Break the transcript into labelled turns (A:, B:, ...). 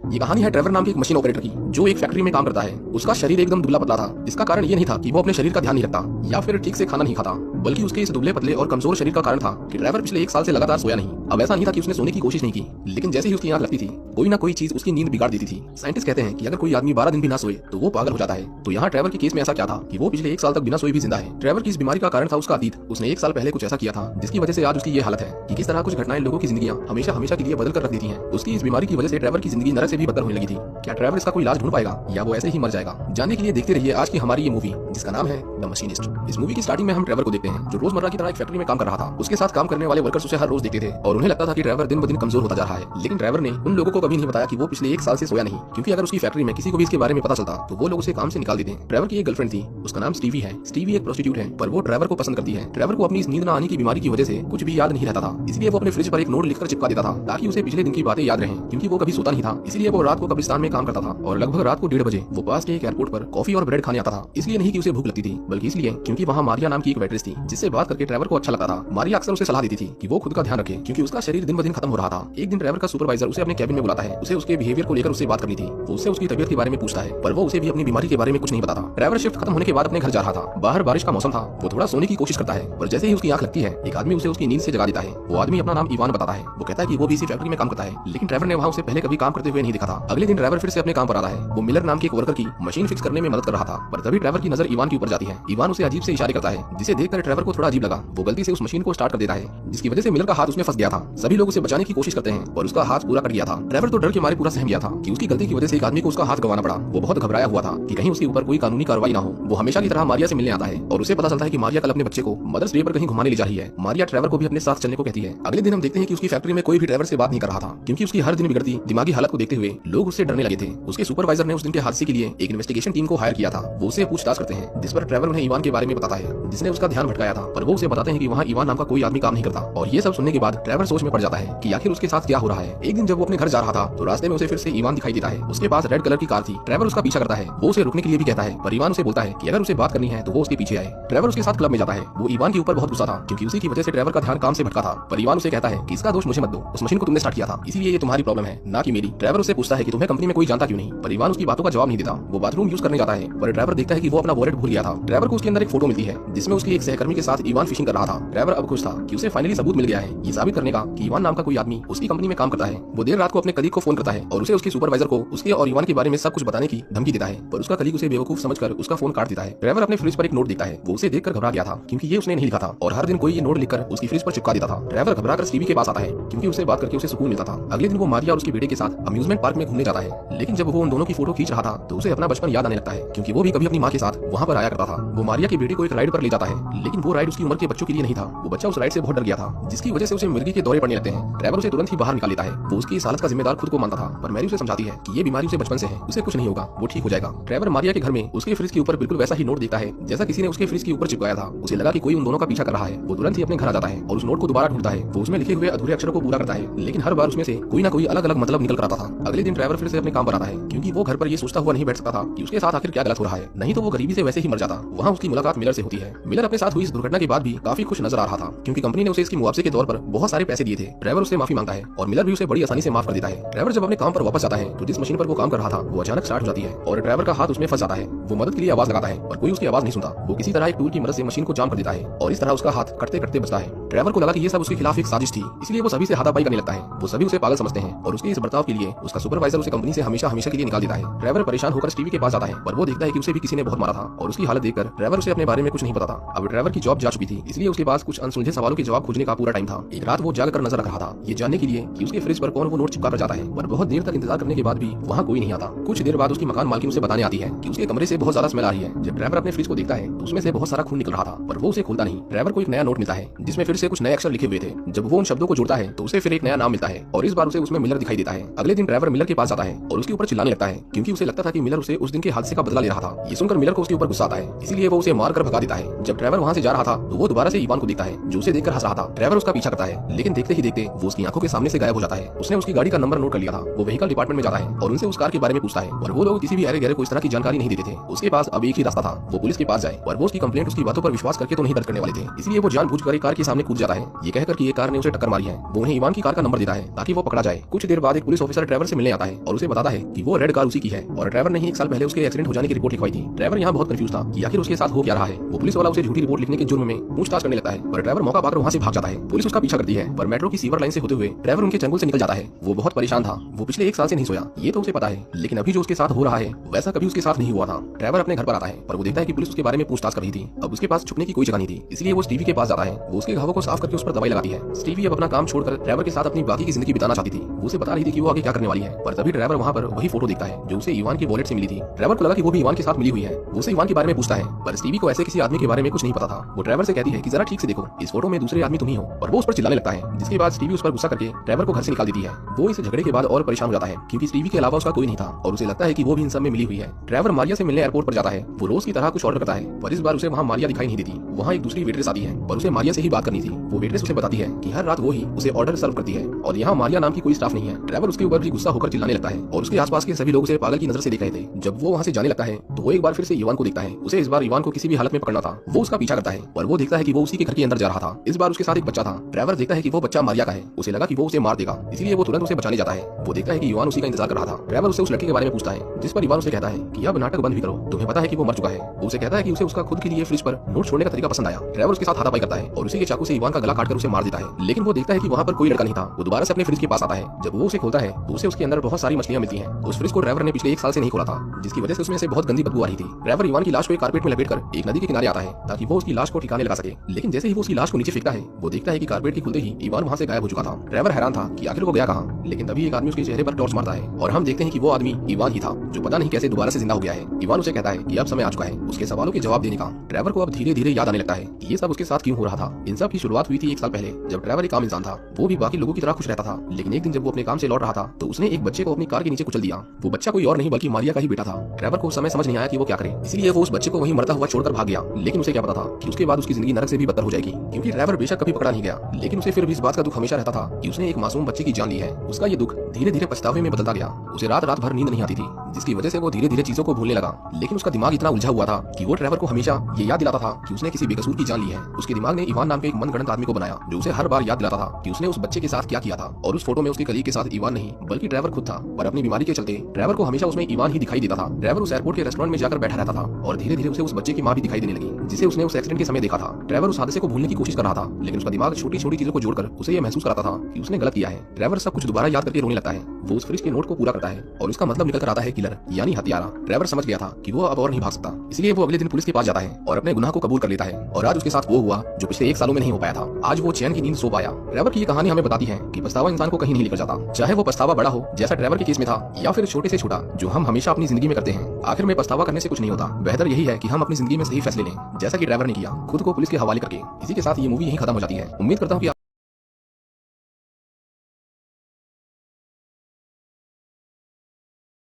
A: ये कहानी है ट्रेवर नाम के एक मशीन ऑपरेटर की, जो एक फैक्ट्री में काम करता है। उसका शरीर एकदम दुबला पतला था। इसका कारण ये नहीं था कि वो अपने शरीर का ध्यान नहीं रखता या फिर ठीक से खाना नहीं खाता, बल्कि उसके इस दुबले पतले और कमजोर शरीर का कारण था कि ट्रेवर पिछले 1 साल से लगातार सोया नहीं। अब ऐसा नहीं था कि उसने सोने की कोशिश नहीं की, लेकिन जैसे ही उसकी आंख लगती थी, कोई ना कोई चीज उसकी नींद बिगाड़ देती थी। साइंटिस्ट कहते हैं कि अगर कोई आदमी 12 दिन भी ना सोए तो वो पागल हो जाता है। तो यहाँ ट्रेवर के केस में ऐसा क्या था कि वो पिछले 1 साल तक बिना सोए भी जिंदा है। ट्रेवर की इस बीमारी का कारण था उसका अतीत। उसने 1 साल पहले कुछ ऐसा किया था जिसकी वजह से आज उसकी ये हालत है कि किस तरह कुछ घटनाएं लोगों की जिंदगियां हमेशा हमेशा के लिए बदल कर रख देती हैं। उसकी इस बीमारी की वजह से ट्रेवर की जिंदगी नरक से भी बदतर होने लगी थी। क्या ट्रेवर इसका कोई इलाज ढूंढ पाएगा या वो ऐसे ही मर जाएगा? जानने के लिए देखते रहिए आज की हमारी ये मूवी, जिसका नाम है द मशीनिस्ट। इस मूवी की स्टार्टिंग में हम ट्रेवर को देखते हैं, जो रोजमर्रा की तरह एक फैक्ट्री में काम कर रहा था। उसके साथ काम करने वाले वर्कर्स उसे हर रोज देखते थे और उन्हें लगता था कि ट्रेवर दिन ब दिन कमजोर होता जा रहा है। लेकिन ट्रेवर ने उन लोगों को कभी नहीं बताया कि वो पिछले 1 साल से सोया नहीं, क्योंकि अगर उसकी फैक्ट्री में किसी को भी इसके बारे में पता चलता तो वो लोग उसे काम से निकाल देते। ट्रेवर की एक गर्लफ्रेंड थी, उसका नाम स्टीवी है। स्टीवी एक प्रोस्टिट्यूट है, पर वो ट्रेवर को पसंद करती है। ट्रेवर को अपनी इस नींद न आने की बीमारी की वजह से कुछ भी याद नहीं रहता था, इसलिए वो अपने फ्रिज पर एक नोट लिखकर चिपका देता था ताकि उसे पिछले दिन की बातें याद रहें। क्योंकि वो कभी सोता नहीं था, इसलिए वो रात को कब्रिस्तान में काम करता था और लगभग रात को 1:30 बजे वो पास के एक एयरपोर्ट पर कॉफी और ब्रेड खाने आता था। इसलिए नहीं कि उसे भूख लगती थी, बल्कि इसलिए क्योंकि वहाँ मारिया नाम की एक वेट्रेस थी, जिससे बात करके ट्रेवर को अच्छा लगता था। मारिया अक्सर उसे सलाह देती थी कि वो खुद का ध्यान रखे, क्योंकि उसका शरीर दिन ब दिन खत्म हो रहा था। एक दिन ट्रेवर का सुपरवाइजर उसे अपने कैबिन में बुलाता है। उसे उसके बिहेवियर को लेकर उससे बात करनी थी। वो उससे उसकी तबीयत के बारे में पूछता है, पर वो उसे भी अपनी बीमारी के बारे में कुछ नहीं बताता। ट्रेवर शिफ्ट खत्म होने के बाद अपने घर जा रहा था। बाहर बारिश का मौसम था। वो थोड़ा सोने की कोशिश करता है, पर जैसे ही उसकी आंख लगती है, एक आदमी उसे उसकी नींद से जगा देता है। वो आदमी अपना नाम इवान बताता है। वो कहता है कि वो भी इसी फैक्ट्री में काम करता है, लेकिन ट्रेवर ने वहाँ उसे पहले कभी काम करते हुए नहीं देखा था। अगले दिन ट्रेवर फिर से अपने काम पर आता है। वो मिलर नाम के एक वर्कर की मशीन फिक्स करने में मदद कर रहा था, पर तभी ट्रेवर की नजर इवान के ऊपर जाती है। इवान उसे अजीब से इशारे करता है, जिसे देखकर ट्रेवर को थोड़ा अजीब लगा। वो गलती से उस मशीन को स्टार्ट कर देता है, जिसकी वजह से मिलर का हाथ उसमें फंस गया था। सभी लोग उसे बचाने की कोशिश करते हैं, पर उसका हाथ पूरा कट गया था। ट्रेवर तो डर के मारे पूरा सहम गया था कि उसकी गलती की वजह से एक आदमी को उसका हाथ गंवाना पड़ा। वो बहुत घबराया हुआ था कि कहीं उसके ऊपर कोई कानूनी कार्रवाई ना हो। वो हमेशा की तरह मारिया से मिलने आता है और उसे पता चलता है कि मारिया कल अपने बच्चे को मदर्स डे पर कहीं घुमाने ले जा रही है। मारिया ट्रेवर को भी अपने साथ चलने को कहती है। अगले दिन हम देखते हैं कि उसकी फैक्ट्री में कोई भी ट्रेवर से बात नहीं कर रहा था, क्योंकि उसकी हर दिन बिगड़ती दिमागी हालत को देखते हुए लोग उससे डरने लगे थे। उसके सुपरवाइजर ने उस दिन के हादसे के लिए एक इन्वेस्टिगेशन टीम को हायर किया था। वो उसे पूछताछ करते हैं, जिस पर ट्रेवर उन्हें इवान के बारे में बताता है, जिसने उसका ध्यान भटकाया था। पर वो उसे बताते हैं कि वहाँ इवान नाम का कोई आदमी काम नहीं करता। और ये सब सुनने के बाद ट्रेवर सोच में पड़ जाता है कि आखिर उसके साथ क्या हो रहा है। एक दिन जब वो अपने घर जा रहा था तो रास्ते में उसे फिर से इवान दिखाई देता है। उसके पास रेड कलर की कार थी। ट्रेवर उसका पीछा करता है। वो उसे रुकने के लिए भी कहता है, पर इवान उसे बोलता है कि अगर उसे बात करनी है तो वो उसके पीछे आए। ट्रेवर उसके साथ क्लब में जाता है। वो इवान के ऊपर बहुत गुस्सा था, क्योंकि उसी की वजह से ट्रेवर का ध्यान काम से भटका था। पर इवान उसे कहता है कि इसका दोष मुझे मत दो, उस मशीन को तुमने स्टार्ट किया था, इसलिए ये तुम्हारी प्रॉब्लम है, ना कि मेरी। ट्रेवर उससे पूछता है कि तुम्हें कंपनी में कोई जानता क्यों नहीं, पर इवान उसकी बातों का जवाब नहीं देता। वो बाथरूम यूज करने जाता है, पर ट्रेवर देखता है कि वो अपना वॉलेट भूल गया था। ट्रेवर को उसके अंदर एक फोटो मिलती है, जिसमें उसकी एक सहकर्मी के साथ इवान फिशिंग कर रहा था। ट्रेवर अब खुश था कि उसे फाइनली सबूत मिल गया है, ये साबित करने का कि इवान नाम का कोई आदमी उसकी कंपनी में काम करता है। वो देर रात को अपने कलीग को फोन करता है और उसे उसके सुपरवाइजर को उसके और इवान के बारे में सब कुछ बताने की धमकी देता है, पर उसका कलीग उसे बेवकूफ समझकर उसका फोन काट देता है। ट्रेवर अपने फ्रिज पर एक नोट देखता है। वो उसे देखकर घबरा गया था, क्योंकि ये उसने नहीं लिखा था और हर दिन कोई ये नोट लिखकर उसकी फ्रिज पर चिपका देता था। ट्रेवर घबराकर स्टीवी के पास आता है, क्योंकि उसे बात करके उसे सुकून मिलता था। अगले दिन वो मारिया और उसके बेटे के साथ अम्यूजमेंट पार्क में घूमने जाता है, लेकिन जब वो उन दोनों की फोटो खींच रहा था तो उसे अपना बचपन याद आने लगता है, क्योंकि वो भी कभी अपनी माँ के साथ वहाँ पर आया करता था। वो मारिया के बेटे को एक राइड पर ले जाता है, लेकिन वो राइड उसकी उम्र के बच्चों के लिए नहीं था। वो बच्चा उस राइड से बहुत डर गया था, जिसकी वजह से उसे मिर्गी के दौरे पड़ने लगते हैं। ट्रेवर उसे तुरंत ही बाहर निकाल लेता है। वो उसकी इस हालत का जिम्मेदार खुद को मानता था, पर मैरी उसे समझाती है कि ये बीमारी उसे बचपन से है, उसे कुछ नहीं होगा, वो ठीक हो जाएगा। ट्रेवर मारिया के घर में उसके फ्रिज के ऊपर बिल्कुल वैसा ही नोट देखता है जैसा किसी ने उसके फ्रिज के ऊपर चिपकाया था। उसे लगा कि कोई उन दोनों का पीछा कर रहा है। वो तुरंत ही अपने घर आ जाता है और उस नोट को दोबारा ढूंढता है। वो उसमें लिखे हुए अधूरे अक्षरों को पूरा करता है, लेकिन हर बार उसमें से कोई ना कोई अलग अलग मतलब निकल कर आता था। अगले दिन ट्रेवर फिर से अपने काम पर आता है, क्योंकि वो घर पर ये सोचता हुआ नहीं बैठ सकता था कि उसके साथ आखिर क्या गलत हो रहा है, नहीं तो वो गरीबी से वैसे ही मर जाता। वहाँ उसकी मुलाकात मिलर से होती है। मिलर अपने साथ हुई इस दुर्घटना के बाद भी काफी खुश नजर आ रहा था, क्योंकि कंपनी ने उसे इसकी मुआवजे के तौर पर बहुत सारे पैसे दिए थे। ट्रेवर उससे माफी मांगता है और मिलर भी उसे बड़ी आसानी से माफ कर देता है। ट्रेवर जब अपने काम पर वापस जाता है तो जिस मशीन पर वो काम कर रहा था वो अचानक स्टार्ट हो जाती है और ट्रेवर का हाथ उसमें फंस जाता है। वो मदद के लिए आवाज लगाता है और कोई उसकी आवाज नहीं सुनता। वो किसी तरह एक टूल की मदद से मशीन को जाम कर देता है और इस तरह उसका हाथ कटते कटते बचता है। ट्रेवर को लगा कि ये सब उसके खिलाफ एक साजिश थी, इसलिए वो सभी से हाथापाई करने लगता है। वो सभी उसे पागल समझते हैं और उसके इस बर्ताव के लिए उसका सुपरवाइजर उसे कंपनी से हमेशा हमेशा के लिए निकाल देता है। ट्रेवर परेशान होकर स्टीवी के पास जाता है, पर वो देखता है कि उसे भी किसी ने बहुत मारा था और उसकी हालत देखकर ट्रेवर उसे अपने बारे में कुछ नहीं पता था। अब ट्रेवर की जॉब जा चुकी थी, इसलिए उसके पास कुछ अनसुलझे सवालों के जवाब खोजने का पूरा टाइम था। एक रात वो जाग कर नजर रख रहा था, ये जानने के लिए कि उसके फ्रिज पर कौन वो नोट चिपका कर जाता है, पर बहुत देर तक इंतजार करने के बाद भी वहाँ कोई नहीं आता। कुछ देर बाद उसकी मकान मालकिन उसे बताने आती है कि उसके कमरे से बहुत ज्यादा स्मेल आ रही है। जब ट्रेवर अपने फ्रिज को देखता है तो उसमें से बहुत सारा खून निकल रहा था, पर वो उसे खोलता नहीं। ट्रेवर को एक नया नोट मिलता है, जिसमें फिर से कुछ नए अक्षर लिखे हुए थे। जब वो उन शब्दों को जोड़ता है तो उसे फिर एक नया नाम मिलता है और इस बार उसे उसमें मिलर दिखाई देता है। अगले दिन ट्रेवर मिलर के पास जाता है और उसके ऊपर चिल्लाने लगता है, क्योंकि उसे लगता था कि मिलर उसे उस दिन के हादसे का बदला ले रहा था। ये सुनकर मिलर को उसके ऊपर गुस्सा आता है, इसीलिए वो उसे मार कर भगा देता है। जब ट्रेवर वहाँ से जा रहा था तो वो दोबारा से इवान को देखता है, जो उसे देखकर हंस रहा था। ट्रेवर उसका पीछा करता है, लेकिन लेकिन देखते ही देखते वो उसकी आंखों के सामने से गायब हो जाता है। उसने उसकी गाड़ी का नंबर नोट कर लिया था। वो व्हीकल डिपार्टमेंट में जाता है और उनसे उस कार के बारे में पूछता है, और वो लोग किसी भी अरे गहरे को इस तरह की जानकारी नहीं देते थे। उसके पास अब एक ही रास्ता था, वो पुलिस के पास जाए और वो उसकी कंप्लेंट उसकी बातों पर विश्वास करके तो नहीं दर्ज करने वाले थे। इसलिए वो जानबूझकर एक कार के सामने कूद जाता है, ये कहकर कि एक कार ने उसे टक्कर मारी है। वो उन्हें इवान की कार का नंबर देता है ताकि वो पकड़ा जाए। कुछ देर बाद एक पुलिस ऑफिसर ड्राइवर से मिलने आता है और उसे बताता है कि वो रेड कार उसी की है और ड्राइवर ने ही 1 साल पहले उसके एक्सीडेंट हो जाने की रिपोर्ट लिखवाई थी। ड्राइवर यहाँ बहुत कंफ्यूज था कि आखिर उसके साथ हो क्या रहा है। वो पुलिस वाला उसे झूठी रिपोर्ट लिखने के जुर्म में पूछताछ करने लगता है, पर ड्राइवर मौका पाकर वहाँ से भाग जाता है। पुलिस उसका पीछा करती है, पर मेट्रो की सीवर लाइन से होते हुए ड्राइवर उनके चंगुल से निकल जाता है। वो बहुत परेशान था। वो पिछले 1 साल से नहीं सोया, ये तो उसे पता है, लेकिन अभी जो उसके साथ हो रहा है वैसा कभी उसके साथ नहीं हुआ था। ड्राइवर अपने घर पर आता है, पर वो देखता है कि पुलिस उसके बारे में पूछताछ कर रही थी। अब उसके पास छुपने की कोई जगह नहीं थी, इसलिए वो स्टीवी के पास जाता है। वो उसके घावों को साफ करके उस पर दवाई लगाती है। स्टीवी अब अपना काम छोड़कर ड्राइवर के साथ अपनी बाकी की जिंदगी बिताना चाहती थी। वो उसे बता रही थी कि वो आगे क्या करने वाली है, पर तभी ड्राइवर वहाँ पर वही फोटो देखता है जो उसे इवान के वॉलेट से मिली थी। ड्राइवर को लगा कि वो भी इवान के साथ मिली हुई है। वो उसे इवान के बारे में पूछता है, पर स्टीवी को ऐसे किसी आदमी के बारे में कुछ नहीं पता था। वो ड्राइवर से कहती है कि जरा ठीक से देखो, इस फोटो में दूसरे आदमी तुम ही हो, और वो उस पर चिल्लाने लगता है। जिसके बाद स्टीवी उस पर गुस्सा करके ड्राइवर को घर से निकाल देती है। वो इस झगड़े के बाद और परेशान हो जाता है क्योंकि स्टीवी के अलावा उसका कोई नहीं था और उसे लगता है कि वो भी इन सब में मिली हुई है। ड्राइवर मारिया से मिलने एयरपोर्ट पर जाता है। वो रोज की तरह कुछ ऑर्डर करता है, पर इस बार उसे वहाँ मारिया दिखाई नहीं देती। वहाँ एक दूसरी वेट्रेस आती है, पर उसे मारिया से ही बात करनी थी। वो वेट्रेस उसे बताती है कि हर रात वो ही उसे ऑर्डर सर्व करती है और यहाँ मारिया नाम की कोई स्टाफ नहीं है। ड्राइवर उसके ऊपर भी गुस्सा होकर चिल्लाने लगता है और उसके आसपास के सभी लोग उसे पागल की नजर से देख रहे थे। जब वो वहाँ से जाने लगता है तो वो एक बार फिर से इवान को देखता है। उसे इस बार इवान को किसी भी हालत में पकड़ना था। वो उसका पीछा करता है और वो देखता है कि वो उसी के घर के अंदर जा रहा था। इस बार उसके साथ एक बच्चा था। ड्राइवर देखता है कि वो बच्चा मारिया का है। उसे लगा कि वो उसे मार देगा, इसलिए वो तुरंत उसे बचाने जाता है। वो देखता है कि इवान उसी का इंतजार कर रहा था। ड्राइवर उससे उस लड़के के बारे में पूछता है, जिस पर इवान उसे कहता है कि अब नाटक बंद भी करो, तुम्हें पता है कि वो मर चुका है। वो उसे कहता है कि उसे उसका खुद के लिए फ्रिज पर नोट छोड़ने का तरीका पसंद आया। ड्राइवर उसके साथ हाथापाई करता है और उसी के चाकू से इवान का गला काटकर उसे मार देता है। लेकिन वो देखता है कि वहाँ पर कोई लड़का नहीं था। वो दोबारा से अपने फ्रिज के पास आता है। जब वो उसे खोलता है तो उसे उसके अंदर बहुत सारी मछलियां मिलती हैं। उस फ्रिज को ड्राइवर ने पिछले 1 साल से नहीं खोला था, जिसकी वजह से उसमें से बहुत गंदी बदबू आ रही थी। ड्राइवर इवान की लाश को एक कारपेट में लपेटकर एक नदी के किनारे आता है ताकि वो उसकी लाश को ठिकाने लगा सके। लेकिन जैसे ही वो उसकी लाश को नीचे फेंकता है, वो देखता है कि कारपेट के खुलते ही इवान वहाँ से गायब हो चुका था। ड्राइवर हैरान था कि आखिर वो गया कहाँ। लेकिन तभी एक आदमी उसके चेहरे पर टॉर्च मारता है और हम देखते हैं कि वो आदमी इवान ही था, जो पता नहीं कैसे दोबारा से जिंदा हो गया है। इवान उसे कहता है कि अब समय आ चुका है उसके सवालों के जवाब देने का। ड्राइवर को अब धीरे धीरे याद आने लगता है कि ये सब उसके साथ क्यों हो रहा था। इन सब की शुरुआत हुई थी 1 साल पहले, जब ड्राइवर एक आम इंसान था। वो भी बाकी लोगों की तरह खुश रहता था। लेकिन एक दिन जब वो अपने काम से लौट रहा था तो उसने एक बच्चे को अपनी कार के नीचे कुचल दिया। वो बच्चा कोई और नहीं बल्कि मारिया का ही बेटा था। ड्राइवर को उस समय समझ नहीं आया कि वो क्या करे, इसलिए वो उस बच्चे को वहीं मरता हुआ छोड़कर भाग गया। लेकिन उसे क्या पता था कि उसके बाद उसकी जिंदगी नरक से भी बदतर हो जाएगी, क्योंकि ड्राइवर बेशक कभी पकड़ा नहीं गया, लेकिन उसे फिर भी इस बात का दुख हमेशा रहता था कि उसने एक मासूम बच्चे की जान ली है। उसका ये दुख धीरे धीरे पछतावे में बदलता गया। उसे रात रात भर नींद नहीं आती थी, जिसकी वजह से वो धीरे धीरे चीजों को भूलने लगा। लेकिन उसका दिमाग इतना उलझा हुआ था कि वो ड्राइवर को हमेशा ये याद दिलाता था कि उसने किसी बेकसूर की जान ली है। उसके दिमाग ने इवान नाम के एक मनगढ़ंत आदमी को बनाया, जो उसे हर बार याद दिलाता था कि उसने उस बच्चे के साथ क्या किया था। और उस फोटो में उसके कलीग के साथ इवान नहीं बल्कि ड्राइवर खुद था। पर अपनी बीमारी के चलते ड्राइवर को हमेशा उसमें इवान ही दिखाई देता था। ड्राइवर उस एयरपोर्ट के रेस्टोरेंट में जाकर बैठा रहता था और धीरे धीरे उसे उस बच्चे की मां भी दिखाई देने लगी, जिसे उसने उस एक्सीडेंट के समय देखा था। ड्राइवर उस हादसे को भूलने की कोशिश कर रहा था, लेकिन उसका दिमाग छोटी छोटी चीजों को जोड़कर उसे यह महसूस कराता था कि उसने गलत किया है। ड्राइवर सब कुछ दोबारा याद करके रोने लगता है। वो उस फ्रिज के नोट को पूरा करता है और उसका मतलब निकल कर आता है किलर, यानी हत्यारा। ड्राइवर समझ गया था कि वो अब और नहीं भाग सकता, इसलिए वो अगले दिन पुलिस के पास जाता है और अपने गुनाह को कबूल कर लेता है। और आज उसके साथ वो हुआ जो पिछले 1 सालों में नहीं हो पाया था। आज वो चैन की नींद सो पाया। ड्राइवर की ये कहानी हमें बताती है कि पछतावा इंसान को कहीं नहीं लेकर जाता, चाहे वो पछतावा बड़ा हो जैसा ड्राइवर के केस में था, या फिर छोटे से छोटा जो हम हमेशा अपनी जिंदगी में करते हैं। आखिर में पछतावा करने से कुछ नहीं होता। बेहतर यही है कि हम अपनी जिंदगी में सही फैसले लें, जैसा कि ड्राइवर ने किया, खुद को पुलिस के हवाले करके। इसी के साथ ये मूवी यहीं खत्म हो जाती है। उम्मीद करता हूँ कि